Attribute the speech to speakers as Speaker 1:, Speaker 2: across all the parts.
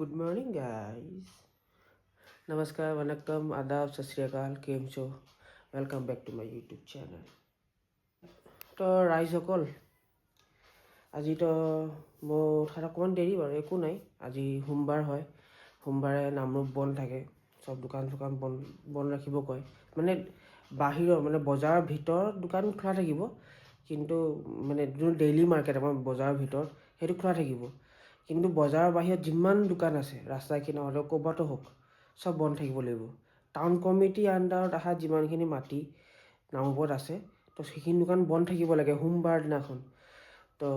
Speaker 1: Good morning guys. नमस्कार, वनक्कम, आदाब, सत श्री अकाल, केम छो. Welcome back to my YouTube channel. तो ৰাইজসকল, আজি তো মোৰ উঠাত অকণমান দেৰি বাৰু, একো নাই. আজি সোমবাৰ হয়. সোমবাৰে নামৰূপ বন্ধ থাকে. চব দোকান চোকান বন্ধ ৰাখিব কয়. মানে বাহিৰৰ মানে বজাৰৰ ভিতৰত দোকান খোলা থাকিব, কিন্তু মানে যোন ডেইলি মাৰ্কেট আমাৰ বজাৰৰ ভিতৰত সেইটো খোলা থাকিব. কিন্তু বজাৰৰ বাহিৰত যিমান দোকান আছে ৰাস্তা কিনাৰতে ক'ৰবাতো হওক, চব বন্ধ থাকিব লাগিব. টাউন কমিটিৰ আণ্ডাৰত অহা যিমানখিনি মাটি নামৰূপত আছে, তো সেইখিনি দোকান বন্ধ থাকিব লাগে সোমবাৰ দিনাখন. তো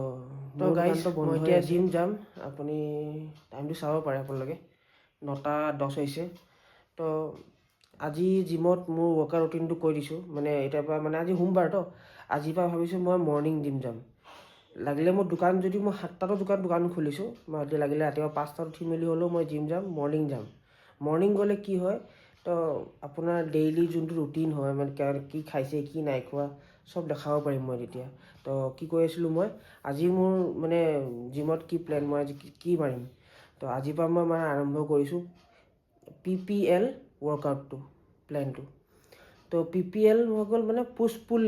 Speaker 1: গাইজ মই এতিয়া জিম যাম. আপুনি টাইমটো চাব পাৰে আপোনালোকে, 9:10 হৈছে. তো আজি জিমত মোৰ ৱৰ্কআউট ৰুটিনটো কৈ দিছোঁ. মানে এতিয়াৰ পৰা মানে আজি সোমবাৰ তো, আজিৰ পৰা ভাবিছোঁ মই মৰ্ণিং জিম যাম. লাগিলে মোৰ দোকান যদি মই 7টাতো দোকান খুলিছোঁ, মই লাগিলে ৰাতিপুৱা 5টাত উঠি মেলি হ'লেও মই জিম যাম, মৰ্ণিং যাম. মৰ্ণিং গ'লে কি হয়, তো আপোনাৰ ডেইলি যোনটো ৰুটিন হয়, মানে কি খাইছে কি নাই খোৱা চব দেখাব পাৰিম মই তেতিয়া. তো কি কৈ আছিলোঁ মই, আজি মোৰ মানে জিমত কি প্লেন, মই আজি কি মাৰিম. তো আজিৰ পৰা মই মানে আৰম্ভ কৰিছোঁ PPL ৱৰ্কআউটটো, প্লেনটো. তো PPL হৈ গ'ল মানে পুছ পুল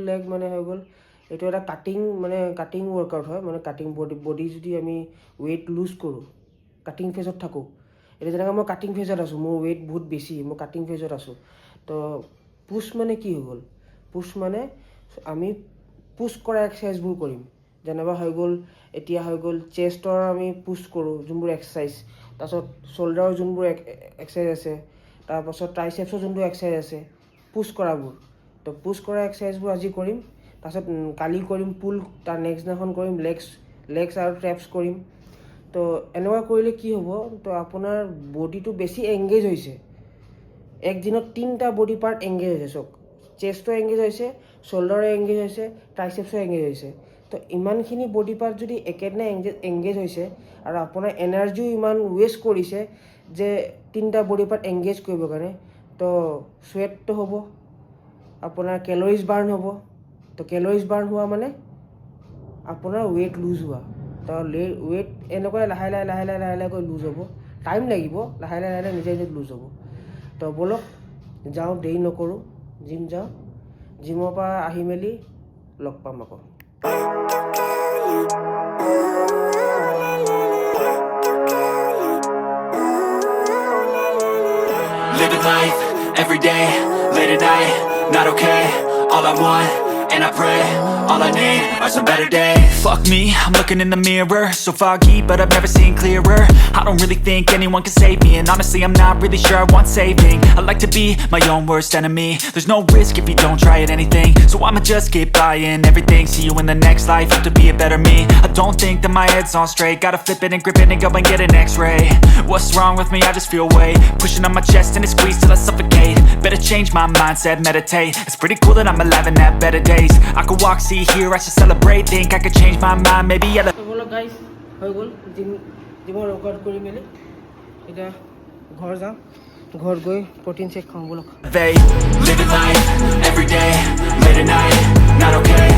Speaker 1: লেগ মানে হৈ গ'ল এইটো এটা কাটিং ৱৰ্কআউট হয়. মানে কাটিং বডি যদি আমি ৱেইট লুজ কৰোঁ, কাটিং ফেজত থাকোঁ. এতিয়া যেনেকৈ মই কাটিং ফেজত আছোঁ, মোৰ ৱেইট বহুত বেছি, মই কাটিং ফেজত আছোঁ. তো পুছ মানে কি হৈ গ'ল, পুছ মানে আমি পুছ কৰা এক্সাৰচাইজবোৰ কৰিম. যেনেবা হৈ গ'ল, এতিয়া হৈ গ'ল চেষ্টৰ আমি পুছ কৰোঁ যোনবোৰ এক্সাৰচাইজ, তাৰপাছত শ্ব'ল্ডাৰৰ যোনবোৰ এক্সাৰচাইজ আছে, তাৰপাছত ট্ৰাইচেপছৰ যোনবোৰ এক্সাৰচাইজ আছে পুছ কৰাবোৰ. তো পুছ কৰা এক্সাৰচাইজবোৰ আজি কৰিম. তাৰপাছত কালি কৰিম পুল, তাৰ নেক্সট দিনাখন কৰিম লেগছ আৰু ট্ৰেপছ কৰিম. তো এনেকুৱা কৰিলে কি হ'ব, তো আপোনাৰ বডিটো বেছি এংগেজ হৈছে. একদিনত 3টা বডি পাৰ্ট এংগেজ হৈছে. চাওক, চেষ্টটো এংগেজ হৈছে, শ্ব'ল্ডাৰো এংগেজ হৈছে, ট্ৰাইচেপছো এংগেজ হৈছে. তো ইমানখিনি বডি পাৰ্ট যদি একেদিনাই এংগেজ হৈছে আৰু আপোনাৰ এনাৰ্জিও ইমান ৱেষ্ট কৰিছে যে 3টা বডি পাৰ্ট এংগেজ কৰিবৰ কাৰণে, তো চুৱেটটো হ'ব, আপোনাৰ কেলৰিজ বাৰ্ণ হ'ব. তো কেলৰিজ বাৰ্ণ হোৱা মানে আপোনাৰ ৱেইট লুজ হোৱা. তো ৱেইট এনেকুৱাই লাহে লাহে কৰি লুজ হ'ব. টাইম লাগিব, লাহে লাহে নিজে লুজ হ'ব. তো ব'লক যাওঁ, দেৰি নকৰোঁ, জিম যাওঁ. জিমৰ পৰা আহি মেলি লগ পাম আকৌ.
Speaker 2: Living life, every day, late at night, not okay. All I want, and I pray, all I need are some better days. Fuck me, I'm looking in the mirror, so foggy, but I've never seen clearer. I don't really think anyone can save me, and honestly I'm not really sure I want saving. I like to be my own worst enemy. There's no risk if you don't try at anything, so I'ma just keep buying everything. See you in the next life, have to be a better me. I don't think that my head's on straight, gotta flip it and grip it and go and get an x-ray. What's wrong with me? I just feel weight pushing on my chest and it squeezes till I suffocate. Better change my mindset, meditate. It's pretty cool that I'm alive and have better days. I could walk, see, hear, I should celebrate. Think I could change my mind, maybe I'll...
Speaker 1: ব'লক guys, হৈ গ'ল জিমৰ workout কৰি মেলি এতিয়া ঘৰ যাওঁ. ঘৰত গৈ প্ৰ'টিন চেক খাওঁ ব'লক.
Speaker 2: Living life, every day, late at night, not okay.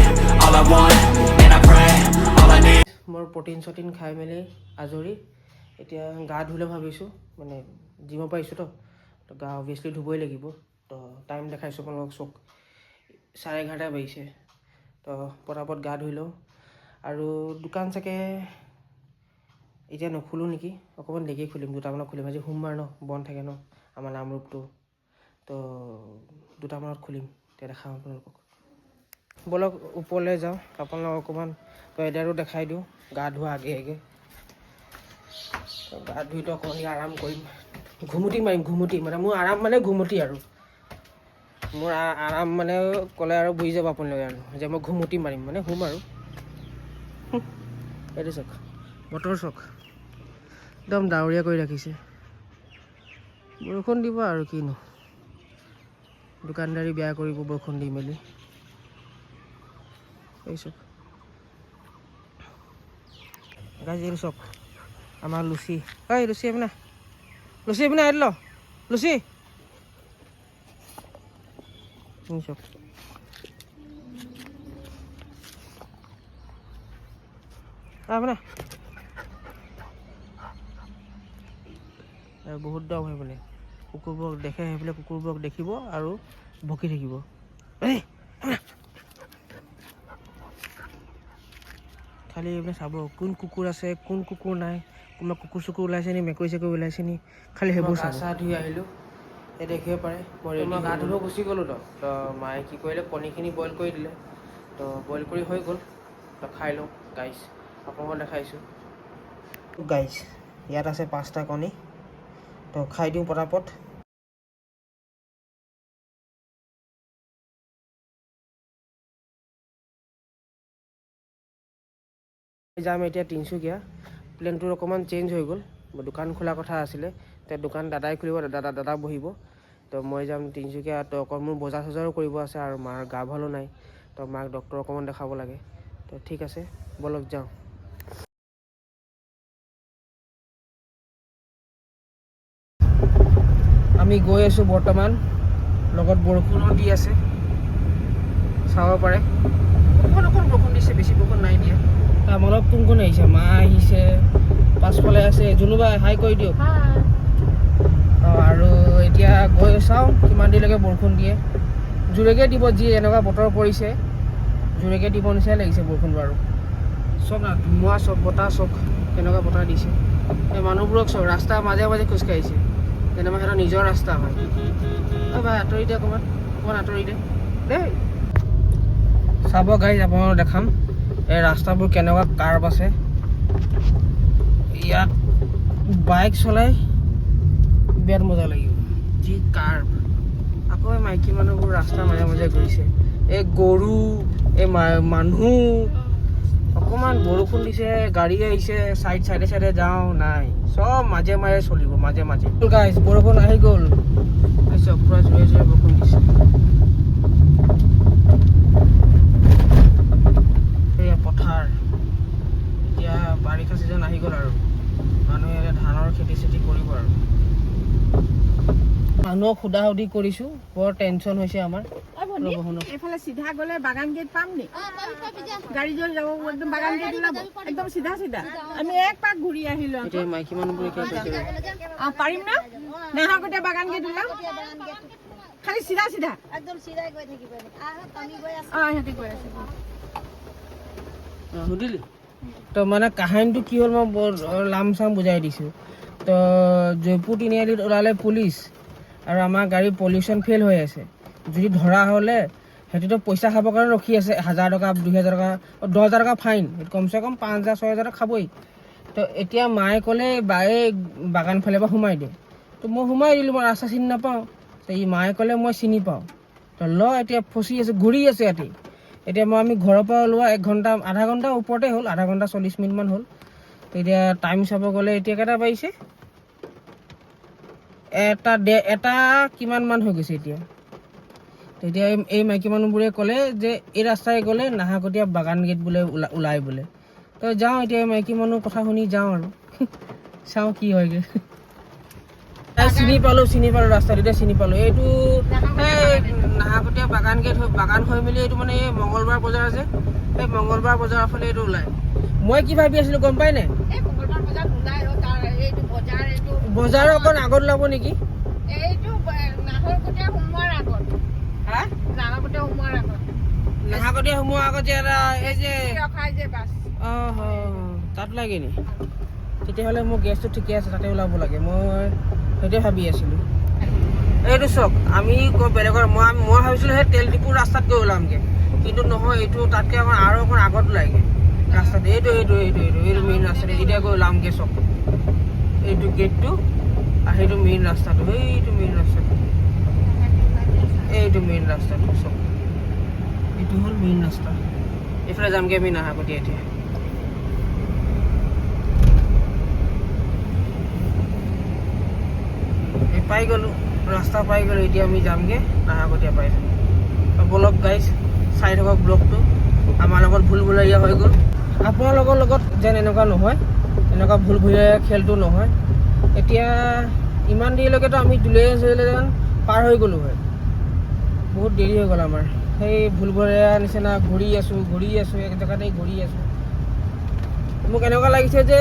Speaker 2: All I want, and I pray, all I need.
Speaker 1: মই প্ৰ'টিন খাই মেলি আজৰি. এতিয়া গা ধুলে ভাবিছোঁ, মানে জিমৰ পৰা আহিছোঁ তো গা অভিয়াছলি ধুবই লাগিব. তো টাইম দেখাইছোঁ আপোনালোকক, চক 11:30 বাজিছে. তো পটাপট গা ধুই লওঁ. আৰু দোকান চাগে এতিয়া নুখোলোঁ নেকি, অকণমান দেৰিকৈ খুলিম, 2টামানত খুলিম. আজি সোমবাৰ ন, বন্ধ থাকে ন আমাৰ নামৰূপটো. তো 2টামানত খুলিম, তেতিয়া দেখাম আপোনালোকক. ব'লক ওপৰলৈ যাওঁ, আপোনালোকক অকণমান ৱেডাৰো দেখাই দিওঁ গা ধোৱা আগে গা ধুইতো অকণমান আৰাম কৰিম, ঘুমুটি মাৰিম. মানে মোৰ আৰাম মানে ঘুমুটি, আৰু মোৰ আৰাম মানে ক'লে আৰু বুজি যাব আপোনালোকে আৰু যে মই ঘুমুটি মাৰিম মানে শুম আৰু. এইটো চাওক, বতৰ চাওক, একদম ডাৱৰীয়া কৰি ৰাখিছে. বৰষুণ দিব আৰু কিনো, দোকানদাৰী বেয়া কৰিব বৰষুণ দি মেলি. এই চাওক গাইজ, এইটো চাওক আমাৰ লুচি. লুচি আপোনাৰ আহি ল, লুচি চাওক. আপোনাৰ আৰু বহুত দম হয় মানে কুকুৰবোৰক দেখে সেইফালে কুকুৰবোৰক দেখিব আৰু ভকি থাকিব খালি এইবিলাক চাব কোন কুকুৰ আছে কোন কুকুৰ নাই কোনোবা কুকুৰ চুকুৰ ওলাইছে নি মেকুৰী চেকুৰী ওলাইছে নি খালি সেইবোৰ গা চা ধুই আহিলোঁ এই দেখিব পাৰে মই গা ধুব গুচি গ'লোঁ তো মায়ে কি কৰিলে কণীখিনি বইল কৰি দিলে তো বইল কৰি হৈ গ'ল তো খাই লওঁ গাইছ আপোনালোকক দেখাইছোঁ গাইছ ইয়াত আছে 5টা কণী তো খাই দিওঁ পটাপট যাম এতিয়া তিনিচুকীয়া প্লেনটো অকণমান চেঞ্জ হৈ গ'ল দোকান খোলা কথা আছিলে তো দোকান দাদাই খুলিব দাদা বহিব তো মই যাম তিনিচুকীয়া তো অকণ মোৰ বজাৰ চজাৰো কৰিব আছে আৰু মাৰ গা ভালো নাই তো মাক ডক্টৰ অকণমান দেখাব লাগে তো ঠিক আছে বলক যাওঁ আমি গৈ আছোঁ বৰ্তমান লগত বৰষুণো দি আছে চাব পাৰে অকণ বৰষুণ দিছে বেছি বৰষুণ নাই দিয়া অলপ কোন আহিছে মা আহিছে পাছফালে আছে জুনুবা হাই কৰি দিয়ক আৰু এতিয়া গৈ চাওঁ কিমান দেৰিলৈকে বৰষুণ দিয়ে জোৰেকৈ দিব যি এনেকুৱা বতৰ পৰিছে জোৰেকৈ দিব নিচিনাই লাগিছে বৰষুণ বাৰু চব না ধুমুহা চব বতাহ চব কেনেকুৱা বতাহ দিছে এই মানুহবোৰক চব ৰাস্তা মাজে মাজে খোজকাঢ়িছে যেনেবা সিহঁতৰ নিজৰ ৰাস্তা হয় ভাই আঁতৰি দে অকণমান আঁতৰি দে দেই চাব গাইজ আপোনালোকক দেখাম এই ৰাস্তাবোৰ কেনেকুৱা কাৰ্ভ আছে ইয়াত বাইক চলাই বিৰাট মজা লাগিব যি কাৰ্ভ আকৌ এই মাইকী মানুহবোৰ ৰাস্তাৰ মাজে মাজে গৈছে এই গৰু এই মানুহ অকণমান বৰষুণ দিছে গাড়ী আহিছে চাইডে যাওঁ নাই চব মাজে মাজে চলিব মাজে মাজে গাইজ বৰষুণ আহি গ'ল চব পূৰা জোৰে বৰষুণ দিছে পথাৰ এতিয়া বাৰিষা ছিজন আহি গ'ল আৰু মানুহে ধানৰ খেতি চেতি কৰিব আৰু মানুহক সুধি কৰিছোঁ বৰ টেনশ্যন হৈছে আমাৰ
Speaker 3: এইফালে চিধা গ'লে বাগান গেট পাম নি গাড়ী লৈ যাব একদম বাগান গেট ওলাব একদম চিধা আমি এক পাক ঘূৰি আহিলো
Speaker 1: এতিয়া মাইকী মানুহবোৰে কি
Speaker 3: পাৰিম না নাহৰকটীয়া বাগান গেট ওলাম খালি চিধা
Speaker 4: একদম চিধাই গৈ থাকিব
Speaker 3: সিহঁতে গৈ আছে
Speaker 1: সুধিলি তো মানে কাহিনীটো কি হ'ল মই লাম চাম বুজাই দিছোঁ তো জয়পুৰ তিনিআলিত ওলালে পুলিচ আৰু আমাৰ গাড়ী পলিউশ্যন ফেইল হৈ আছে যদি ধৰা হ'লে সিহঁতেতো পইচা খাবৰ কাৰণে ৰখি আছে 1000 টকা 2000 টকা 10,000 টকা ফাইন কমচে কম 5000 6000 টকা খাবই তো এতিয়া মায়ে ক'লে বায়ে বাগান ফালে পৰা সোমাই দিয়ে তো মই সোমাই দিলোঁ মই ৰাস্তা চিনি নাপাওঁ তো ই মায়ে ক'লে মই চিনি পাওঁ তো এতিয়া ফচি আছে ঘূৰি আছে ইয়াতে এতিয়া আমি ঘৰৰ পৰা ওলোৱা 1 ঘণ্টা আধা ঘণ্টা ওপৰতে হ'ল আধা ঘণ্টা 40 মিনিটমান হ'ল এতিয়া টাইম চাব গ'লে এতিয়া কেইটা বাজিছে এটা কিমানমান হৈ গৈছে এতিয়া এই মাইকী মানুহবোৰে ক'লে যে এই ৰাস্তাই গ'লে নাহৰকটীয়া বাগান গেট বোলে ওলাই বোলে তো যাওঁ এতিয়া মাইকী মানুহ কথা শুনি যাওঁ আৰু চাওঁ কি হয়গৈ চিনি পালোঁ ৰাস্তাটো এতিয়া চিনি পালোঁ এইটো এই নাহৰকটীয়া বাগান গেট বাগান হৈ মেলি এইটো মানে এই মংগলবাৰ বজাৰ আছে এই মংগলবাৰ বজাৰৰ ফালে এইটো ওলায় মই কি ভাবি আছিলোঁ গম পাই নাই বজাৰৰ অকণ আগত ওলাব নেকি নাহৰকটীয়া সোমোৱাৰ আগত যে এটা এই যে তাত লাগে নি তেতিয়াহ'লে মোৰ গেছটো ঠিকে আছে তাতে ওলাব লাগে মই সেইটোৱে ভাবি আছিলোঁ এইটো চাওক আমি বেলেগৰ মই ভাবিছিলোঁ সেই তেল ডিপুৰ ৰাস্তাত গৈ ওলামগৈ কিন্তু নহয় এইটো তাতকৈ আৰু অকণ আগত ওলাইগৈ ৰাস্তাটো এইটো মেইন ৰাস্তাটো এতিয়া গৈ ওলামগৈ চাওক এইটো গেটটো আৰু সেইটো মেইন ৰাস্তাটো এইটো মেইন ৰাস্তাটো চাওক এইটো হ'ল মেইন ৰাস্তা এইফালে যামগৈ আমি নাহৰকটীয়া এতিয়া পাই গ'লোঁ ৰাস্তা পাই গ'লোঁ এতিয়া আমি যামগৈ নাহৰকটীয়া পাই বলক গাইজ চাই থাকক ব্লগটো আমাৰ লগত ভুলভুলীয়া হৈ গ'ল আপোনালোকৰ লগত যেন এনেকুৱা নহয় এনেকুৱা ভুলভুলীয়া খেলটো নহয় এতিয়া ইমান দেৰিলৈকেতো আমি দুলে যেন পাৰ হৈ গ'লোঁ হয় বহুত দেৰি হৈ গ'ল আমাৰ সেই ভুলভুলীয়া নিচিনা ঘূৰি আছোঁ এক জেগাতেই ঘূৰি আছোঁ মোক এনেকুৱা লাগিছে যে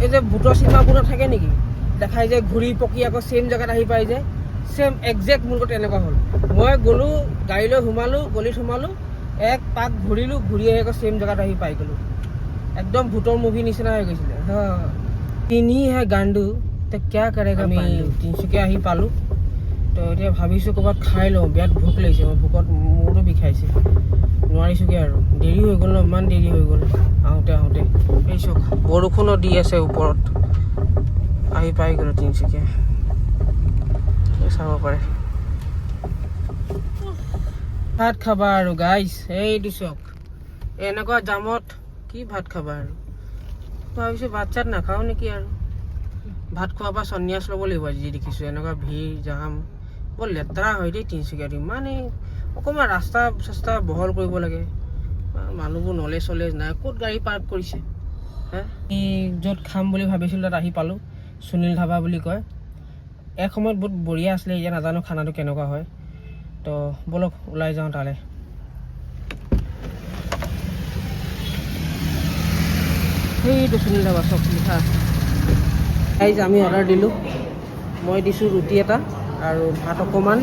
Speaker 1: এই যে ভূতৰ চিনেমাবোৰ নাথাকে নেকি দেখাই যে ঘূৰি পকি আকৌ ছেইম জেগাত আহি পাই যে ছেইম একজেক্ট মোৰ লগত এনেকুৱা হ'ল মই গ'লোঁ গাড়ীলৈ সোমালোঁ গলিত সোমালোঁ এক পাক ঘূৰিলোঁ ঘূৰি আহি আকৌ ছেইম জেগাত আহি পাই গ'লোঁ একদম ভূতৰ মুভি নিচিনা হৈ গৈছিলে তিনি হে গাণ্ডু তো কিয় কৰেগা আমি তিনিচুকীয়া আহি পালোঁ তো এতিয়া ভাবিছোঁ ক'ৰবাত খাই লওঁ বিৰাট ভোক লাগিছে মই ভোকত মূৰটো বিষাইছে নোৱাৰিছোঁগৈ আৰু দেৰি হৈ গ'ল ন ইমান দেৰি হৈ গ'ল আহোঁতে আহোঁতে এই চাওক বৰষুণো দি আছে ওপৰত আহি পাই গ'লোঁ তিনিচুকীয়া চাব পাৰে ভাত খাবা আৰু গাইজ এইটো চাওক এনেকুৱা জামত কি ভাত খাবা আৰু ভাবিছোঁ ভাত চাত নাখাওঁ নেকি আৰু ভাত খোৱাৰ পৰা সন্ন্যাস ল'ব লাগিব যি দেখিছোঁ এনেকুৱা ভিৰ জাম বৰ লেতেৰা হয় দেই তিনিচুকীয়াত ইমানেই অকণমান ৰাস্তা চাস্তা বহল কৰিব লাগে মানুহবোৰ নলেজ চলেজ নাই ক'ত গাড়ী পাৰ্ক কৰিছে হা য'ত খাম বুলি ভাবিছিলোঁ তাত আহি পালোঁ সুনীল ধাবা বুলি কয় এক সময়ত বহুত বঢ়িয়া আছিলে এতিয়া নাজানো খানাটো কেনেকুৱা হয় তো ব'লক ওলাই যাওঁ তালৈ সেইটো সুনীল ধাবা চব লিখা আছে আমি অৰ্ডাৰ দিলোঁ মই দিছোঁ ৰুটি এটা আৰু ভাত অকণমান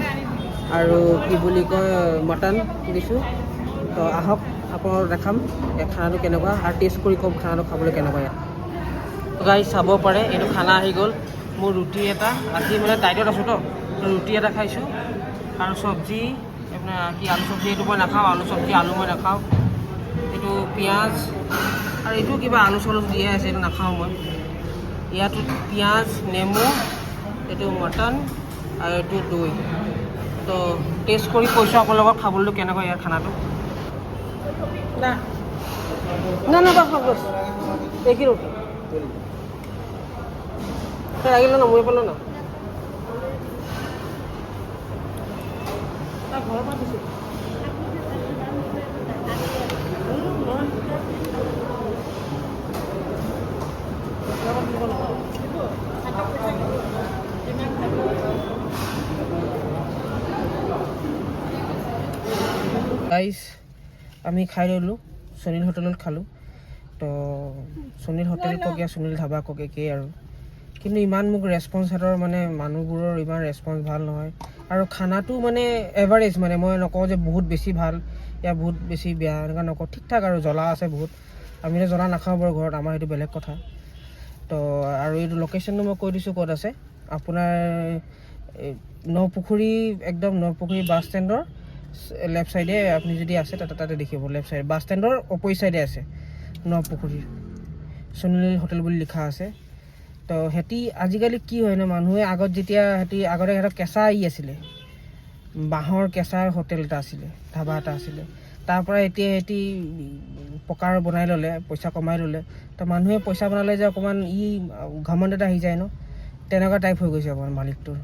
Speaker 1: আৰু কি বুলি কয় মটন দিছোঁ তো আহক আপোনালোকক দেখাম খানাটো কেনেকুৱা আৰু টেষ্ট কৰি ক'ম খানাটো খাবলৈ কেনেকুৱা ইয়াত গাইজ চাব পাৰে এইটো খানা আহি গ'ল মোৰ ৰুটি এটা আজি মানে ডাইটত আছোঁ তো ৰুটি এটা খাইছোঁ আৰু চব্জি আপোনাৰ কি আলু চব্জি এইটো মই নাখাওঁ আলু চব্জি আলু মই নাখাওঁ এইটো পিঁয়াজ আৰু এইটো কিবা আলু চালু দিয়ে আছে এইটো নাখাওঁ মই ইয়াতো পিঁয়াজ নেমু এইটো মটন আৰু এইটো দৈ তো টেষ্ট কৰি কৈছোঁ আপোনালোকৰ লগত খাবলৈ কেনেকুৱা ইয়াৰ খানাটো না না না বাস বাস একই ৰুটি লাগিলে না মই পালোঁ না ঘৰৰ পৰা দিছোঁ গাইজ আমি খাই ল'লোঁ সুনীল হোটেলত খালোঁ তো সুনীল হোটেল কওক সুনীল ধাবা কওক একেই আৰু কিন্তু ইমান মোক ৰেচপন্স সিহঁতৰ মানে মানুহবোৰৰ ইমান ৰেচপন্স ভাল নহয় আৰু খানাটো মানে এভাৰেজ মানে মই নকওঁ যে বহুত বেছি ভাল या बहुत बेছি বেয়া এনেকুৱা নকওঁ ঠিক ঠাক আৰু জ্বলা আছে বহুত আমিতো জ্বলা নাখাওঁ বাৰু ঘৰত আমাৰ সেইটো বেলেগ কথা তো আৰু এইটো লোকেশ্যনটো মই কৈ দিছোঁ ক'ত আছে আপোনাৰ নপুখুৰী একদম নপুখুৰী বাছ ষ্টেণ্ডৰ লেফ্ট সাইডে আপনি যদি আছে তাতে দেখিব লেফ্ট সাইড বাছ ষ্টেণ্ডৰ অপজিট সাইডে আছে নপুখুৰী সুনীল হোটেল বুলি লিখা আছে তো হেতি আজিকালি কি হয় না মানুহে আগত যেতিয়া হেতি আগতে এটা কেঁচা আছিলে বাঁহৰ কেঁচাৰ হোটেল এটা আছিলে ধাবা এটা আছিলে তাৰ পৰা এতিয়া হেতি পকাৰ বনাই ল'লে পইচা কমাই ল'লে তো মানুহে পইচা বনালে যে অকণমান ঘমণ্ড এটা আহি যায় ন তেনেকুৱা টাইপ হৈ গৈছে অকণমান মালিকটোৰ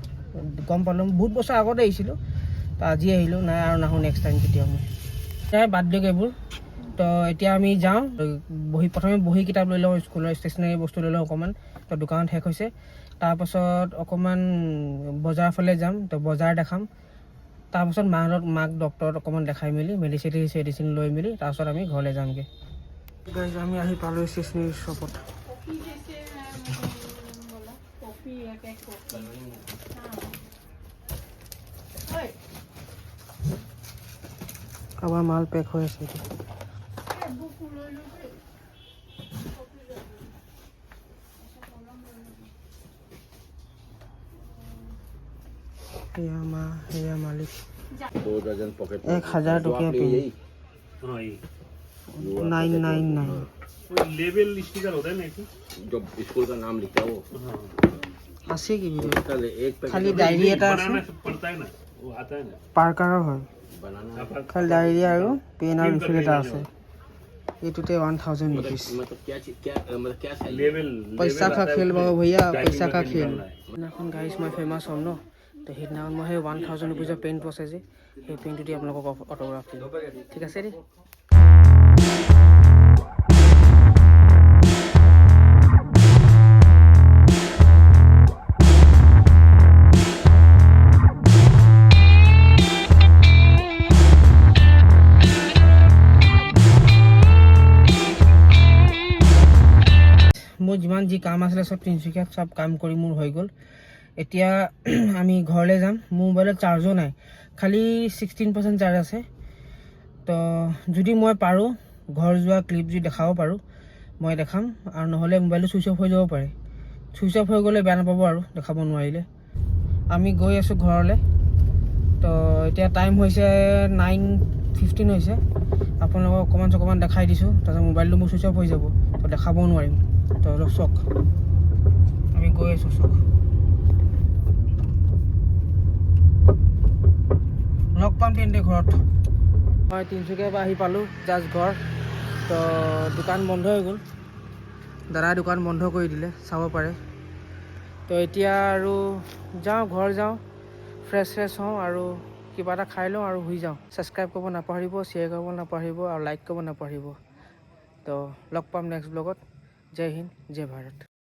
Speaker 1: গম পালোঁ বহুত বছৰ আগতে আহিছিলোঁ তো আজি আহিলোঁ নাই আৰু নাহোঁ নেক্সট টাইম কেতিয়াও মই নাই বাদ দিয়ক এইবোৰ তো এতিয়া আমি যাওঁ প্ৰথমে বহি কিতাপ লৈ লওঁ স্কুলৰ ষ্টেচনাৰী বস্তু লৈ লওঁ অকণমান তো দোকানত শেষ হৈছে তাৰপাছত অকণমান বজাৰ ফালে যাম তো বজাৰ দেখাম তাৰপাছত মাক ডক্টৰত অকণমান দেখাই মেলি মেডিচিন লৈ মেলি তাৰপাছত আমি ঘৰলৈ যামগৈ আমি আহি পালোঁ ষ্টেচনাৰী শ্বপত কাৰোবাৰ মাল পেক হৈ আছে সেয়া মালিক 1000 টকীয়া पेन 999
Speaker 5: लेबल स्टिकर होता है ना
Speaker 6: जो स्कूल का नाम लिखता है वो
Speaker 1: আছে কি
Speaker 6: एक
Speaker 1: খালি ডায়েৰী এটা আছে
Speaker 5: पड़ता है ना वो आता है ना
Speaker 1: পাৰ্কাৰৰ হয়
Speaker 6: बनाना
Speaker 1: খালি ডায়েৰী আৰু পেন আৰু ৰিফিল এটা আছে এইটোতে 1000 रुपीस
Speaker 6: मतलब क्या चीज क्या मतलब क्या चाहिए
Speaker 5: लेबल
Speaker 1: पैसा का खेल बाबा भैया पैसा का खेल সেইদিনাখন গাইছ মই ফেমাছ হ'ম ন তো সেইদিনাখন মই সেই 1000 रुपीसৰ পেনটো আছে যে সেই পেনটো দি আপোনালোকক অটোগ্ৰাফ দিম ঠিক আছে দেই মই যিমান যি কাম আছিলে চব তিনিচুকীয়াত চব কাম কৰি মোৰ হৈ গ'ল। এতিয়া আমি ঘৰলৈ যাম। মোৰ মোবাইলত চাৰ্জো নাই, খালি 16% চাৰ্জ আছে। তো যদি মই পাৰোঁ ঘৰ যোৱা ক্লিপ যদি দেখাব পাৰোঁ মই দেখাম, আৰু নহ'লে মোবাইলটো ছুইচ অফ হৈ যাব পাৰে। ছুইচ অফ হৈ গ'লে বেয়া নাপাব আৰু দেখাব নোৱাৰিলে। আমি গৈ আছোঁ ঘৰলৈ। তো এতিয়া টাইম হৈছে 9:15 হৈছে। আপোনালোকক অকণমান দেখাই দিছোঁ, তাৰপিছত মোবাইলটো মোৰ ছুইচ অফ হৈ যাব, তো দেখাব নোৱাৰিম। তো অলপ চাওক, আমি গৈ আছোঁ চাওক। লগ পাম তেন্তে ঘৰত। মই তিনিচুকীয়াৰ পৰা আহি পালোঁ জাষ্ট ঘৰ। তো দোকান বন্ধ হৈ গ'ল, দাদাই দোকান বন্ধ কৰি দিলে, চাব পাৰে। তো এতিয়া আৰু যাওঁ, ঘৰ যাওঁ, ফ্ৰেছ হওঁ আৰু কিবা এটা খাই লওঁ আৰু শুই যাওঁ। ছাবস্ক্ৰাইব কৰিব নাপাহৰিব, শ্বেয়াৰ কৰিব নাপাহৰিব আৰু লাইক কৰিব নাপাহৰিব। তো লগ পাম নেক্সট ব্লগত। জয় হিন্দ, জয় ভাৰত।